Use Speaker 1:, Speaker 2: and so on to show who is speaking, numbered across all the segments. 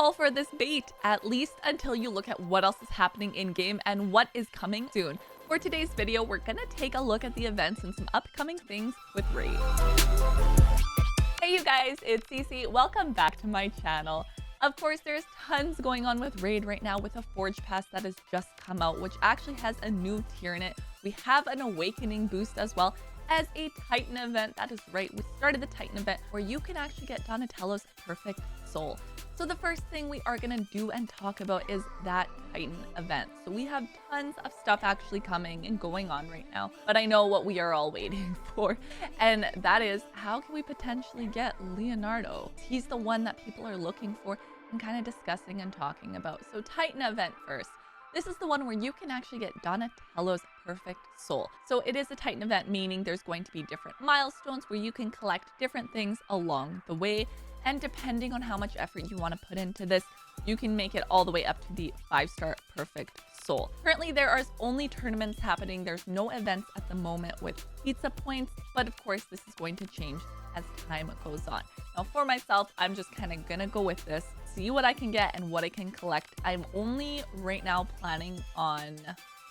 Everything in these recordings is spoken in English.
Speaker 1: fall for this bait, at least until you look at what else is happening in game and what is coming soon. For today's video, we're gonna take a look at the events and some upcoming things with Raid. Hey you guys, it's Cece. Welcome back to my channel. Of course, there's tons going on with Raid right now with a Forge Pass that has just come out, which actually has a new tier in it. We have an Awakening boost as well as a Titan event. That is right, we started the Titan event where you can actually get Donatello's perfect soul. So the first thing we are gonna do and talk about is that Titan event. So we have tons of stuff actually coming and going on right now, but I know what we are all waiting for, and that is how can we potentially get Leonardo? He's the one that people are looking for and kind of discussing and talking about. So Titan event first. This is the one where you can actually get Donatello's perfect soul. So it is a Titan event, meaning there's going to be different milestones where you can collect different things along the way. And depending on how much effort you want to put into this, you can make it all the way up to the 5-star perfect soul. Currently, there are only tournaments happening. There's no events at the moment with pizza points, but of course, this is going to change as time goes on. Now, for myself, I'm just kind of gonna go with this, see what I can get and what I can collect. I'm only right now planning on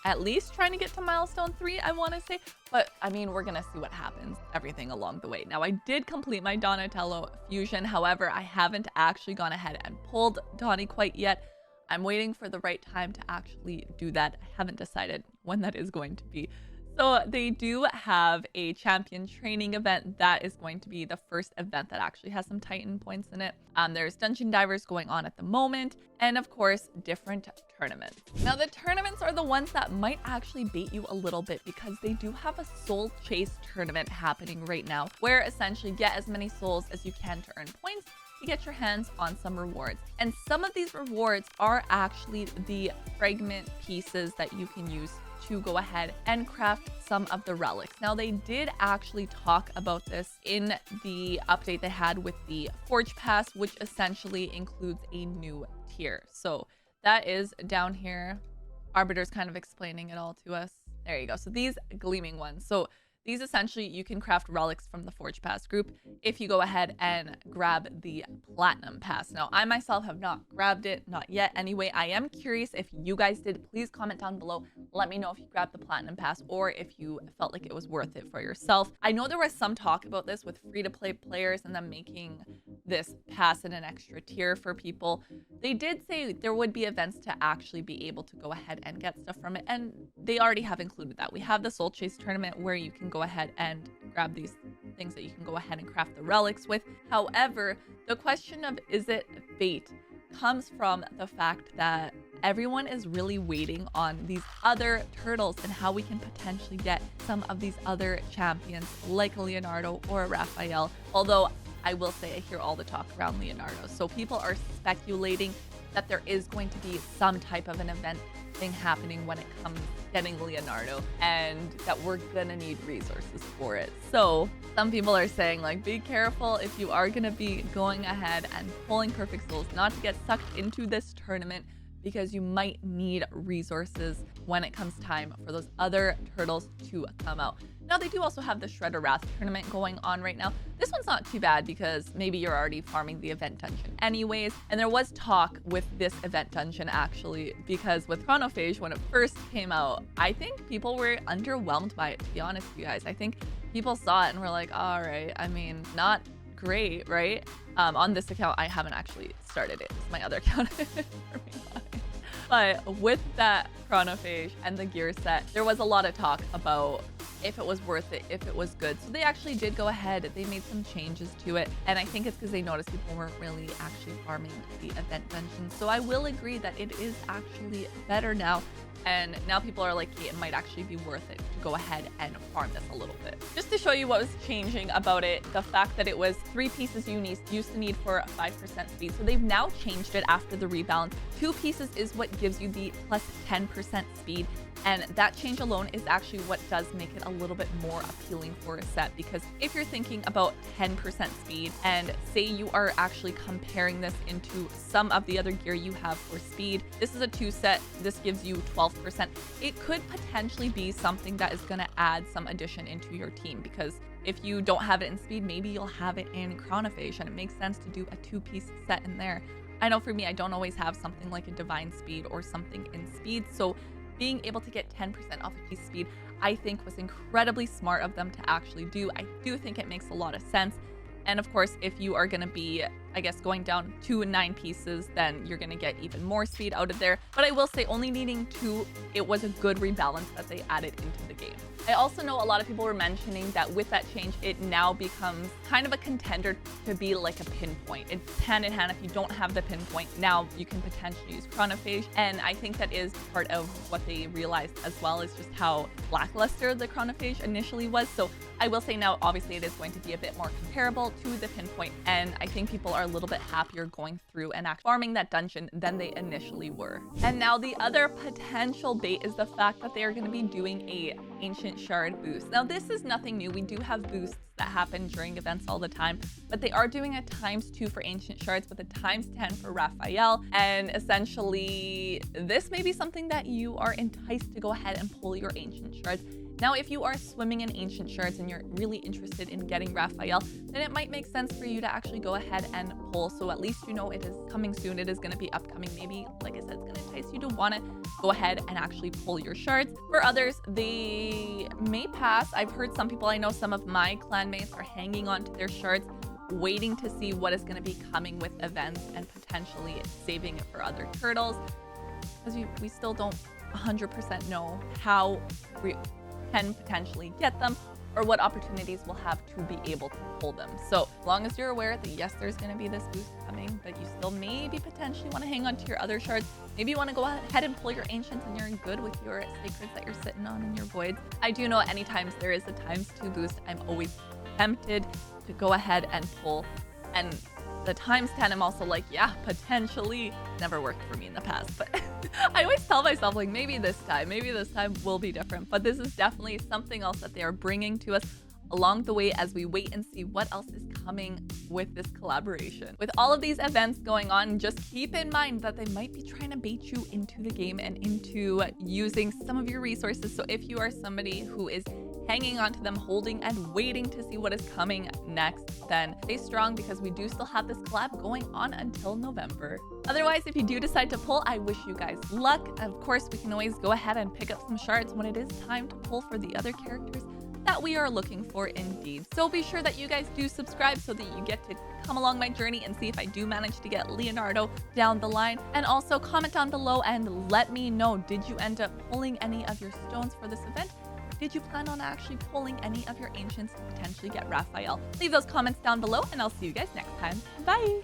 Speaker 1: at least trying to get to milestone 3, I want to say, but I mean, we're gonna see what happens, everything along the way. Now, I did complete my Donatello fusion. However, I haven't actually gone ahead and pulled Donnie quite yet. I'm waiting for the right time to actually do that. I haven't decided when that is going to be. So they do have a champion training event that is going to be the first event that actually has some Titan points in it. There's dungeon divers going on at the moment, and of course, different tournaments. Now, the tournaments are the ones that might actually bait you a little bit because they do have a soul chase tournament happening right now, where essentially get as many souls as you can to earn points to get your hands on some rewards. And some of these rewards are actually the fragment pieces that you can use to go ahead and craft some of the relics. Now, they did actually talk about this in the update they had with the Forge Pass, which essentially includes a new tier. So that is down here. Arbiter's kind of explaining it all to us. There you go. So these gleaming ones. So these essentially, you can craft relics from the Forge Pass group if you go ahead and grab the Platinum Pass. Now, I myself have not grabbed it, not yet. Anyway, I am curious if you guys did. Please comment down below. Let me know if you grabbed the Platinum Pass or if you felt like it was worth it for yourself. I know there was some talk about this with free-to-play players and them making this pass in an extra tier for people. They did say there would be events to actually be able to go ahead and get stuff from it, and they already have included that. We have the Soul Chase tournament where you can go ahead and grab these things that you can go ahead and craft the relics with. However, the question of is it fate comes from the fact that everyone is really waiting on these other turtles and how we can potentially get some of these other champions like a Leonardo or a Raphael. Although I will say I hear all the talk around Leonardo. So people are speculating that there is going to be some type of an event thing happening when it comes to getting Leonardo, and that we're gonna need resources for it. So some people are saying, like, be careful if you are gonna be going ahead and pulling perfect souls, not to get sucked into this tournament, because you might need resources when it comes time for those other turtles to come out. Now, they do also have the Shredder Wrath tournament going on right now. This one's not too bad because maybe you're already farming the event dungeon anyways. And there was talk with this event dungeon actually, because with Chronophage, when it first came out, I think people were underwhelmed by it, to be honest with you guys. I think people saw it and were like, all right, I mean, not great, right? On this account, I haven't actually started it. It's my other account. But with that Chronophage and the gear set, there was a lot of talk about if it was worth it, if it was good. So they actually did go ahead, they made some changes to it. And I think it's because they noticed people weren't really actually farming the event dungeon. So I will agree that it is actually better now. And now people are like, hey, it might actually be worth it to go ahead and farm this a little bit. Just to show you what was changing about it, the fact that it was 3 pieces you used to need for 5% speed. So they've now changed it after the rebalance. 2 pieces is what gives you the plus 10% speed. And that change alone is actually what does make it a little bit more appealing for a set, because if you're thinking about 10% speed and say you are actually comparing this into some of the other gear you have for speed, this is a 2 set, this gives you 12%. It could potentially be something that is going to add some addition into your team, because if you don't have it in speed, maybe you'll have it in Chronophage, and it makes sense to do a 2-piece set in there. I know for me, I don't always have something like a divine speed or something in speed. So being able to get 10% off a piece of speed, I think was incredibly smart of them to actually do. I do think it makes a lot of sense. And of course, if you are going to be, I guess, going down to 9 pieces, then you're going to get even more speed out of there. But I will say only needing 2, it was a good rebalance that they added into the game. I also know a lot of people were mentioning that with that change, it now becomes kind of a contender to be like a pinpoint. It's hand in hand. If you don't have the pinpoint, now you can potentially use chronophage. And I think that is part of what they realized as well, is just how lackluster the chronophage initially was. So I will say now, obviously, it is going to be a bit more comparable to the pinpoint. And I think people are a little bit happier going through and actually farming that dungeon than they initially were. And now the other potential bait is the fact that they are going to be doing a ancient shard boost. Now this is nothing new. We do have boosts that happen during events all the time, but they are doing a ×2 for ancient shards with a ×10 for Raphael. And essentially this may be something that you are enticed to go ahead and pull your ancient shards. Now, if you are swimming in ancient shards and you're really interested in getting Raphael, then it might make sense for you to actually go ahead and pull. So at least you know it is coming soon. It is going to be upcoming. Maybe, like I said, it's going to entice you to want to go ahead and actually pull your shards. For others, they may pass. I've heard some people, I know some of my clanmates are hanging on to their shards, waiting to see what is going to be coming with events and potentially saving it for other turtles. Because we still don't 100% know how we can potentially get them or what opportunities we'll have to be able to pull them. So as long as you're aware that yes, there's going to be this boost coming, but you still maybe potentially want to hang on to your other shards. Maybe you want to go ahead and pull your ancients and you're good with your sacreds that you're sitting on in your voids. I do know anytime there is a ×2 boost, I'm always tempted to go ahead and pull. And the ×10, I'm also like, yeah, potentially. Never worked for me in the past, but I always tell myself, like, maybe this time will be different. But this is definitely something else that they are bringing to us along the way as we wait and see what else is coming with this collaboration. With all of these events going on, just keep in mind that they might be trying to bait you into the game and into using some of your resources. So if you are somebody who is hanging on to them, holding and waiting to see what is coming next, then stay strong because we do still have this collab going on until November. Otherwise, if you do decide to pull, I wish you guys luck. Of course, we can always go ahead and pick up some shards when it is time to pull for the other characters that we are looking for indeed. So be sure that you guys do subscribe so that you get to come along my journey and see if I do manage to get Leonardo down the line. And also comment down below and let me know, did you end up pulling any of your stones for this event? Did you plan on actually pulling any of your ancients to potentially get Raphael? Leave those comments down below and I'll see you guys next time. Bye!